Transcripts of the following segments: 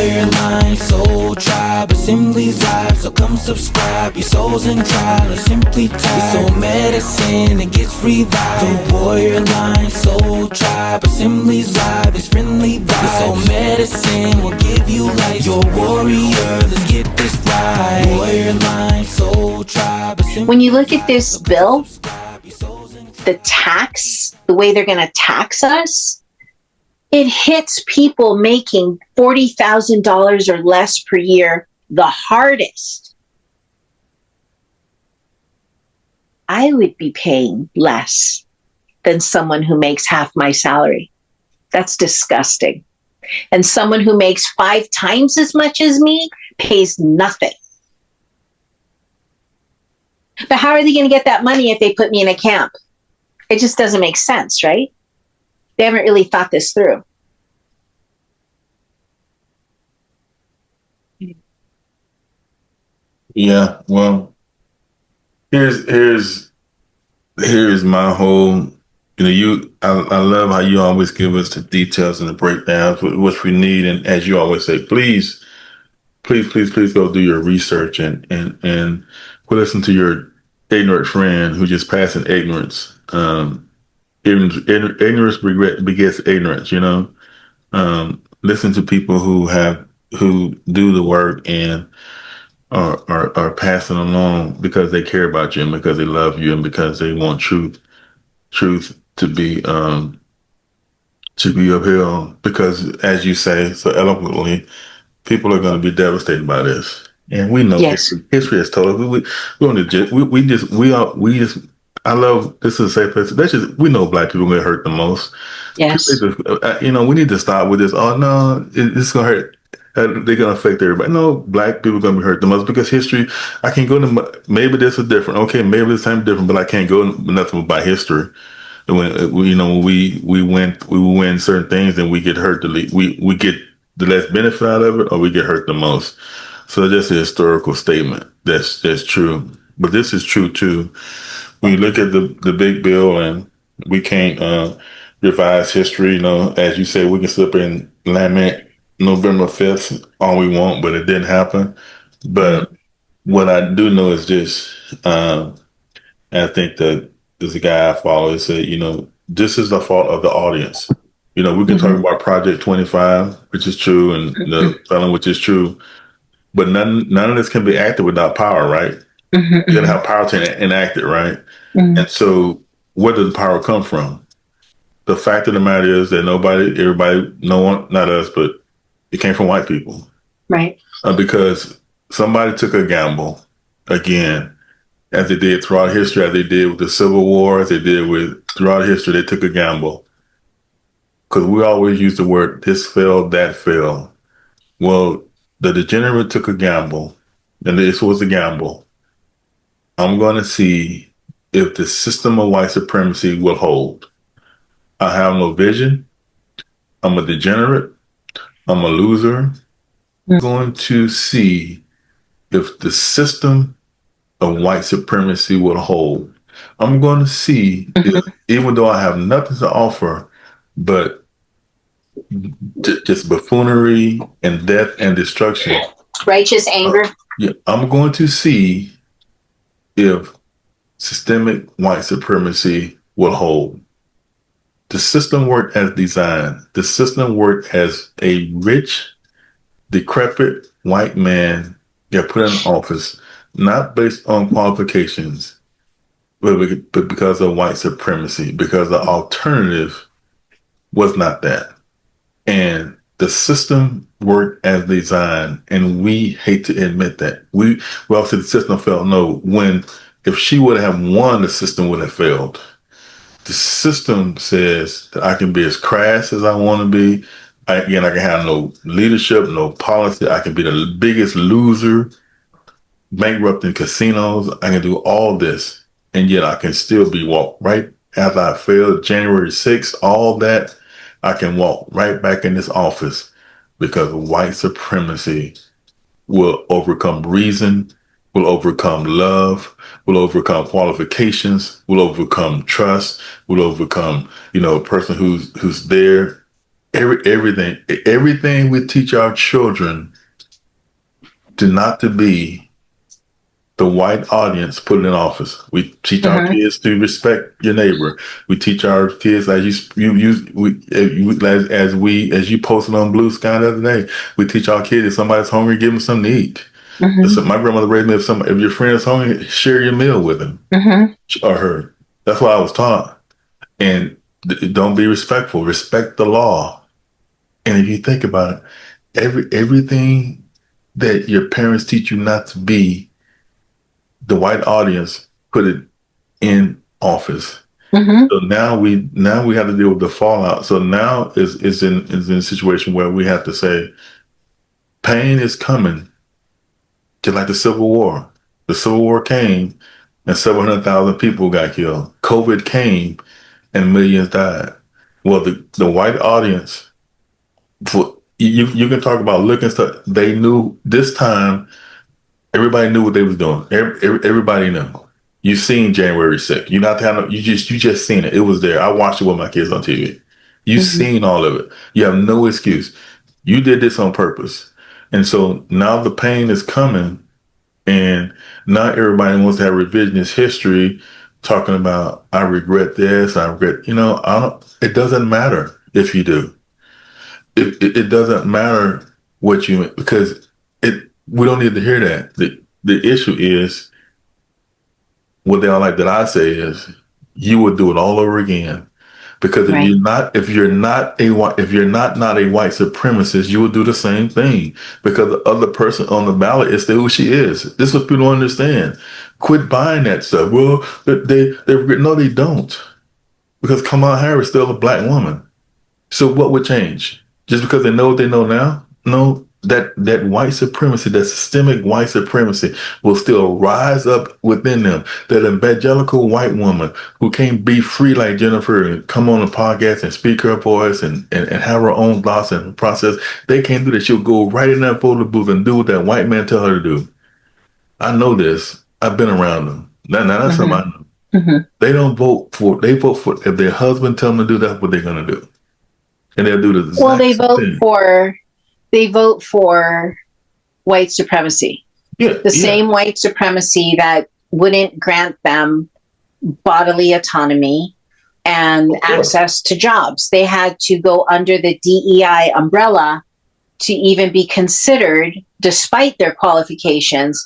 Warrior Line, Soul Tribe, Assembly's live. So come subscribe, your soul's in trial or simply tied. Your soul medicine, it gets revived. The Warrior Line, Soul Tribe, Assembly's live. It's friendly vibes. Your soul medicine will give you life. You're a warrior, let's get this right. Warrior Line, Soul Tribe, Assembly's. When you look at this bill, the tax, the way they're going to tax us, it hits people making $40,000 or less per year the hardest. I would be paying less than someone who makes half my salary. That's disgusting. And someone who makes 5 times as much as me pays nothing. But how are they going to get that money if they put me in a camp? It just doesn't make sense, right? They haven't really thought this through. Yeah, well, here's my whole. I love how you always give us the details and the breakdowns, which we need. And as you always say, please go do your research and listen to your ignorant friend who just passing ignorance. Ignorance begets ignorance. Listen to people who do the work and are passing along because they care about you and because they love you and because they want truth to be upheld. Because as you say so eloquently, people are going to be devastated by this, and we know history has told us. I love this is a safe place. We know black people are going to hurt the most. Yes, we need to stop with this. Oh no, it's going to hurt. They're going to affect everybody. No, black people are going to be hurt the most because history. I can go to maybe this is different. Okay, maybe this time different, but I can't go nothing about history. When we win certain things, and we get hurt. We get the less benefit out of it, or we get hurt the most. So that's a historical statement. That's true. But this is true too. When you look at the big bill, and we can't revise history. As you say, we can slip in lament November 5th all we want, but it didn't happen. But what I do know is this, and I think that there's a guy I follow that said, this is the fault of the audience. We can talk about Project 25, which is true, and the felon, which is true, but none of this can be acted without power, right? You gotta have power to enact it, right? And so where does the power come from? The fact of the matter is that everybody, no one, not us, but it came from white people. Right. Because somebody took a gamble, again, as they did throughout history, as they did with the Civil War, as they did throughout history, they took a gamble. Because we always use the word, this fell, that fell. Well, the degenerate took a gamble, and this was a gamble. I'm going to see if the system of white supremacy will hold. I have no vision. I'm a degenerate. I'm a loser. I'm going to see if the system of white supremacy will hold. I'm going to see if, even though I have nothing to offer but just buffoonery and death and destruction. Righteous anger. I'm going to see if systemic white supremacy will hold. The system worked as designed. The system worked as a rich, decrepit white man got put in office, not based on qualifications, but because of white supremacy, because the alternative was not that. And the system worked as designed, and we hate to admit that. We say the system failed. No, if she would have won, the system would have failed. The system says that I can be as crass as I want to be. I can have no leadership, no policy. I can be the biggest loser, bankrupting casinos. I can do all this, and yet I can still be walked right after I failed January 6th, all that. I can walk right back in this office because white supremacy will overcome reason, will overcome love, will overcome qualifications, will overcome trust, will overcome, a person who's there Everything we teach our children to be the white audience put in office. We teach our kids to respect your neighbor. We teach our kids as you posted on Blue Sky the other day. We teach our kids if somebody's hungry, give them something to eat. So my grandmother raised me, if your friend is hungry, share your meal with him or her. That's what I was taught. And don't be respectful. Respect the law. And if you think about it, everything that your parents teach you not to be, the white audience put it in office. So now we have to deal with the fallout. So now is in a situation where we have to say, pain is coming, just like the Civil War. The Civil War came, and several 100,000 people got killed. COVID came, and millions died. Well, the white audience, you can talk about looking stuff. They knew this time. Everybody knew what they was doing. Everybody knew. You seen January 6th. You not having, you just seen it. It was there. I watched it with my kids on TV. You seen all of it. You have no excuse. You did this on purpose. And so now the pain is coming, and not everybody wants to have revisionist history talking about, I regret this, I regret, it doesn't matter if you do. It doesn't matter what you, because we don't need to hear that. The issue is, what they don't like that I say is, you would do it all over again. Because if you're not a white supremacist, you would do the same thing. Because the other person on the ballot is still who she is. This is what people don't understand. Quit buying that stuff. Well, they don't. Because Kamala Harris is still a black woman. So what would change? Just because they know what they know now? No, that white supremacy, that systemic white supremacy will still rise up within them. That evangelical white woman who can't be free like Jennifer and come on a podcast and speak her voice and have her own thoughts and process, they can't do that. She'll go right in that photo booth and do what that white man tell her to do. I know this. I've been around them. Now that's something I know. They vote for, if their husband tell them to do that, what they're going to do. And they'll do the exact same thing. They vote for white supremacy. Same white supremacy that wouldn't grant them bodily autonomy and access to jobs. They had to go under the DEI umbrella to even be considered, despite their qualifications.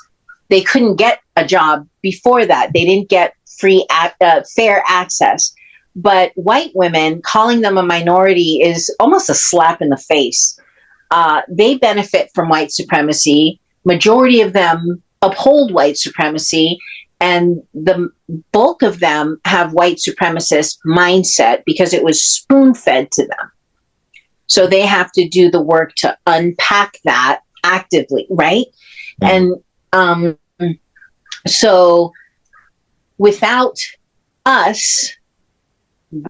They couldn't get a job before that. They didn't get fair access. But white women, calling them a minority is almost a slap in the face. They benefit from white supremacy. Majority of them uphold white supremacy, and the bulk of them have white supremacist mindset because it was spoon-fed to them. So they have to do the work to unpack that actively, right? And so without us,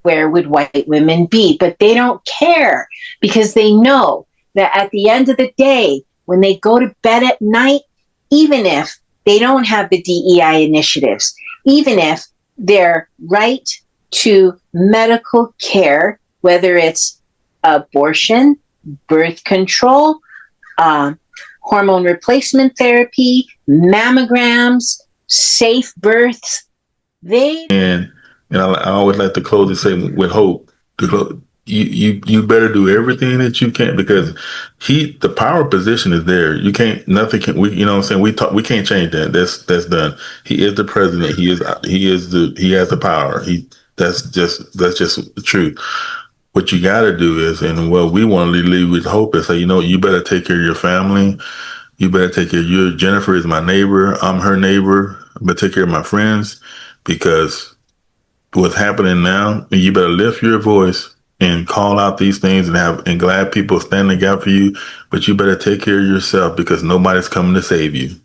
where would white women be? But they don't care, because they know that at the end of the day, when they go to bed at night, even if they don't have the DEI initiatives, even if their right to medical care, whether it's abortion, birth control, hormone replacement therapy, mammograms, safe births, and I always like to close and say with hope, you better do everything that you can, because the power position is there. You can't, nothing can, you know what I'm saying? We can't change that. That's done. He is the president. He has the power. That's just the truth. What you got to do is, and what we want to leave with hope is say, you better take care of your family. You better take care of Jennifer is my neighbor. I'm her neighbor. I better take care of my friends, because what's happening now, you better lift your voice and call out these things and glad people stand the gap for you. But you better take care of yourself, because nobody's coming to save you.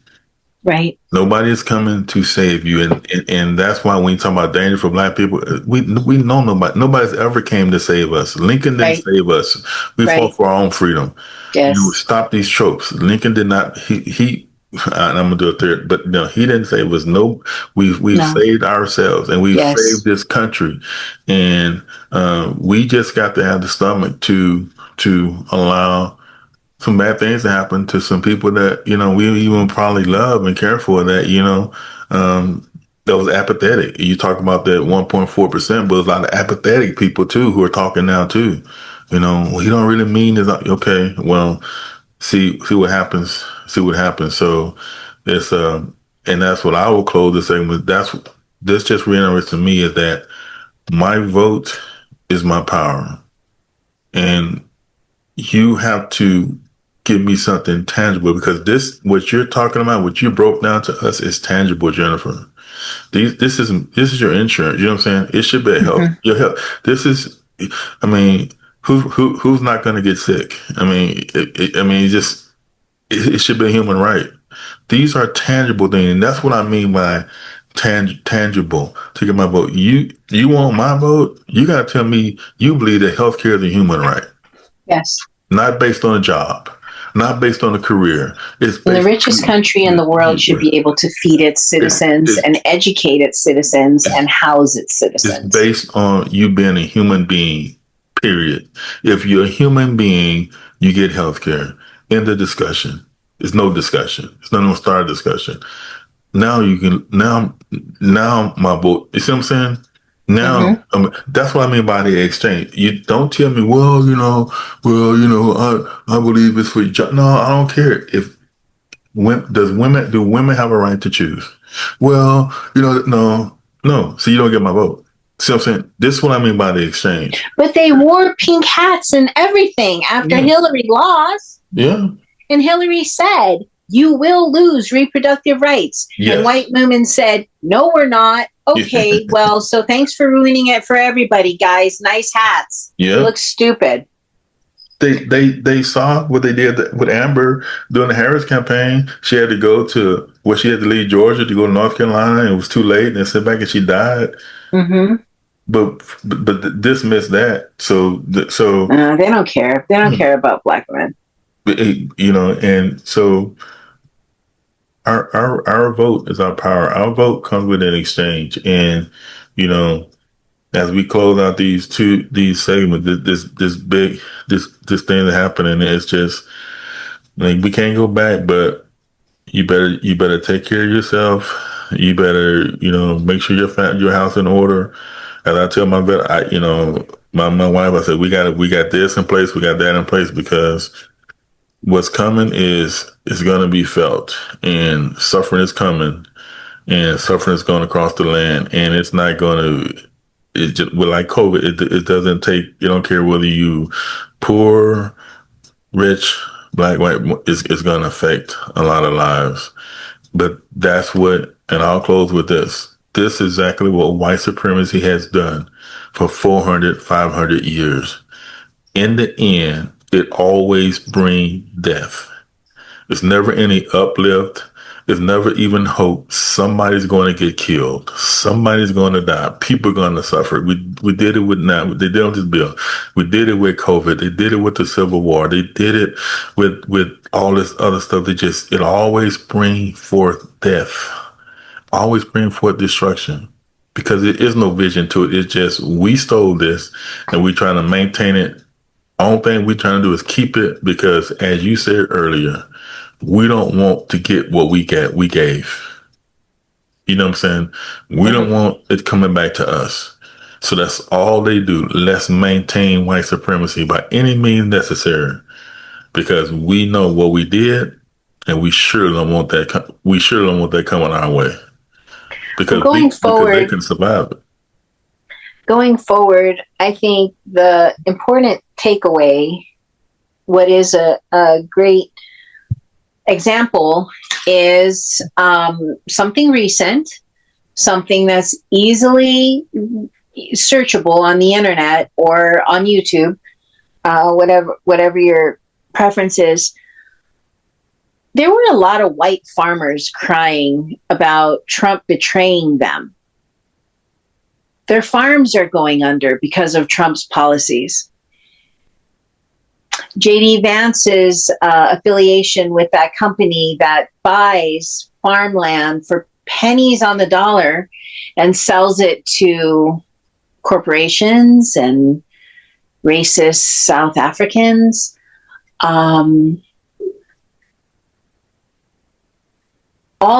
Right. Nobody is coming to save you. And that's why when you talk about danger for black people, we know nobody's ever came to save us. Lincoln didn't save us. We fought for our own freedom. Yes. Stop these tropes. Lincoln did not, he and I'm gonna do a third, but no, he didn't say it was we've saved ourselves, and we've saved this country, and we just got to have the stomach to to allow some bad things to happen to some people that, we even probably love and care for, that, that was apathetic. You talk about that 1.4%, but there's a lot of apathetic people too who are talking now too. Well, he don't really mean this. Okay, well, see what happens. See what happens. So it's and that's what I will close the segment. This just reiterates to me is that my vote is my power, and you have to give me something tangible, because what you're talking about, what you broke down to us, is tangible, Jennifer. This is your insurance. You know what I'm saying? It should be your health. This is, I mean, who's not going to get sick? I mean, it should be a human right. These are tangible things, and that's what I mean by tangible. To get my vote, you want my vote? You got to tell me you believe that healthcare is a human right. Yes. Not based on a job, not based on a career. It's based the richest country in the world should be able to feed its citizens and educate its citizens and house its citizens. It's based on you being a human being, period. If you're a human being, you get health care. End of discussion. There's no discussion. It's not going to start a discussion. Now you can, now my vote, you see what I'm saying? Now, that's what I mean by the exchange. You don't tell me, I believe it's for you. No, I don't care. Do women have a right to choose? Well, no. So you don't get my vote. See what I'm saying? This is what I mean by the exchange. But they wore pink hats and everything after Hillary lost. Yeah. And Hillary said, you will lose reproductive rights. Yes. And white women said, no, we're not. Okay, well, so thanks for ruining it for everybody, guys. Nice hats. Yeah. It looks stupid. They saw what they did with Amber during the Harris campaign. She had to go to, she had to leave Georgia to go to North Carolina, and it was too late, and sit back and she died. Mm-hmm. But dismiss that. So they don't care. They don't care about Black women. And so our vote is our power. Our vote comes with an exchange, and as we close out these segments, this thing that happening, it's just like we can't go back. But you better take care of yourself. You better make sure your house in order. As I tell my vet, my wife, I said we got this in place, we got that in place, because what's coming is going to be felt, and suffering is coming, and suffering is going across the land, and it's not going to. It just, like COVID, it doesn't take. You don't care whether you poor, rich, Black, white. It's going to affect a lot of lives. But that's what, and I'll close with this. This is exactly what white supremacy has done for 400, 500 years. In the end, it always brings death. There's never any uplift. There's never even hope. Somebody's going to get killed. Somebody's going to die. People are going to suffer. We did it with they did it with this bill. We did it with COVID. They did it with the Civil War. They did it with all this other stuff. It always brings forth death. Always bring forth destruction, because there is no vision to it. It's just, we stole this and we're trying to maintain it. Only thing we're trying to do is keep it, because as you said earlier, we don't want to get what we gave. You know what I'm saying? We don't want it coming back to us. So that's all they do. Let's maintain white supremacy by any means necessary, because we know what we did, and we sure don't want that. We sure don't want that coming our way. Because they can survive it. Going forward, I think the important takeaway, what is a great example, is something recent, something that's easily searchable on the internet or on YouTube, whatever your preference is. There were a lot of white farmers crying about Trump betraying them. Their farms are going under because of Trump's policies. J.D. Vance's affiliation with that company that buys farmland for pennies on the dollar and sells it to corporations and racist South Africans. All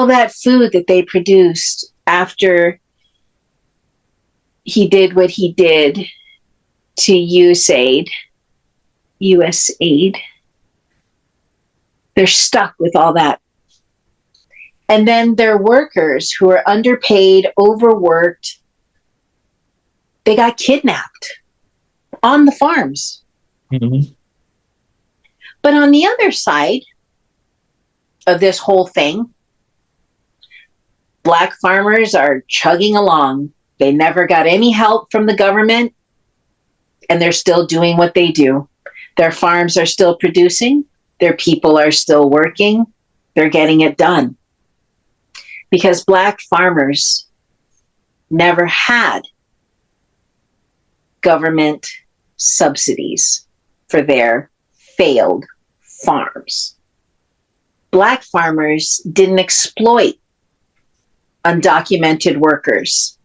that food that they produced after he did what he did to USAID, they're stuck with all that. And then their workers who are underpaid, overworked, they got kidnapped on the farms. Mm-hmm. But on the other side of this whole thing, Black farmers are chugging along. They never got any help from the government, and they're still doing what they do. Their farms are still producing. Their people are still working. They're getting it done. Because Black farmers never had government subsidies for their failed farms. Black farmers didn't exploit undocumented workers.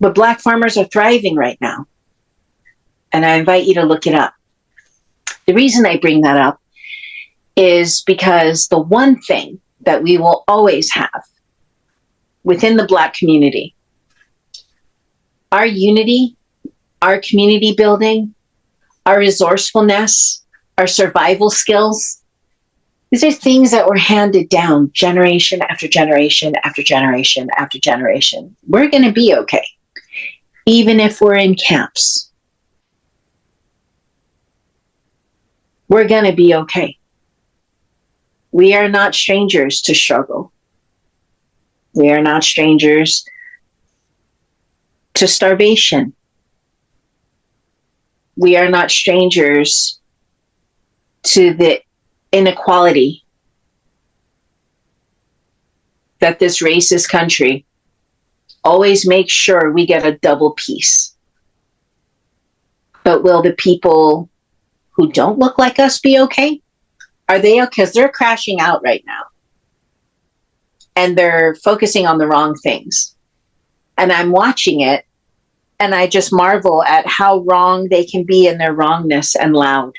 But Black farmers are thriving right now. And I invite you to look it up. The reason I bring that up is because the one thing that we will always have within the Black community, our unity, our community building, our resourcefulness, our survival skills, these are things that were handed down generation after generation after generation after generation. We're going to be okay, even if we're in camps. We're going to be okay. We are not strangers to struggle. We are not strangers to starvation. We are not strangers to the inequality that this racist country always makes sure we get a double piece. But will the people who don't look like us be okay? Are they okay? Because they're crashing out right now. And they're focusing on the wrong things. And I'm watching it, and I just marvel at how wrong they can be in their wrongness and loud.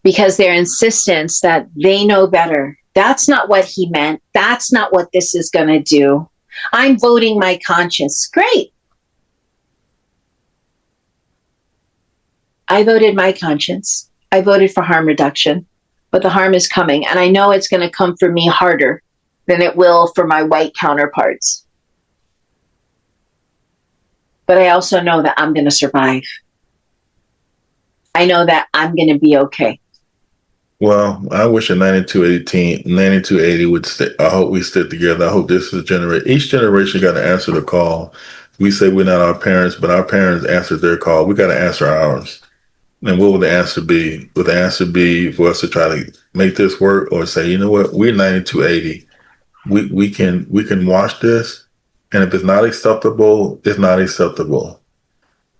Because their insistence that they know better. That's not what he meant. That's not what this is going to do. I'm voting my conscience. Great. I voted my conscience. I voted for harm reduction. But the harm is coming. And I know it's going to come for me harder than it will for my white counterparts. But I also know that I'm going to survive. I know that I'm going to be okay. Well, I wish a 9280 would stay. I hope we stick together. I hope this is each generation got to answer the call. We say we're not our parents, but our parents answered their call. We got to answer ours. And what would the answer be? Would the answer be for us to try to make this work, or say, you know what, we're 9280. We can watch this, and if it's not acceptable, it's not acceptable.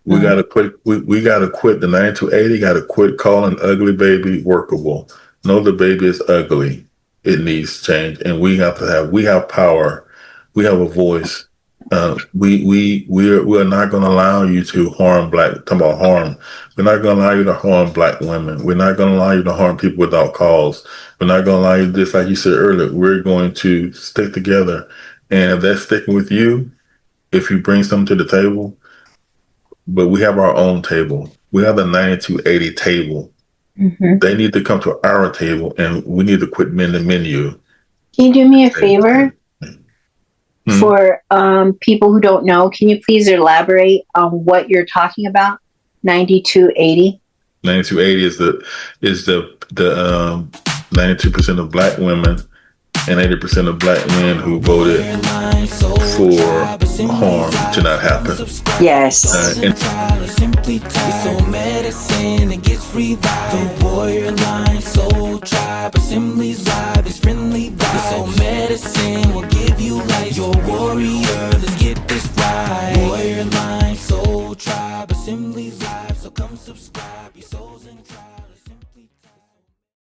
We gotta quit. We gotta quit. The 9280 gotta quit calling ugly baby workable. No, the baby is ugly. It needs change, and we have power. We have a voice. We are not going to allow you to harm talking about harm. We're not going to allow you to harm Black women. We're not going to allow you to harm people without cause. We're not going to allow you to, just like you said earlier, we're going to stick together. And if that's sticking with you, if you bring something to the table, but we have our own table. We have the 9280 table. Mm-hmm. They need to come to our table, and we need to quit men the menu. Can you do me a favor? Mm-hmm. For people who don't know, can you please elaborate on what you're talking about? 9280. 9280 is the 92% of Black women and 80% of Black men who voted for harm to not happen. Yes. Simply so medicine and gets revived. The warrior line, soul tribe, assemblies vibe.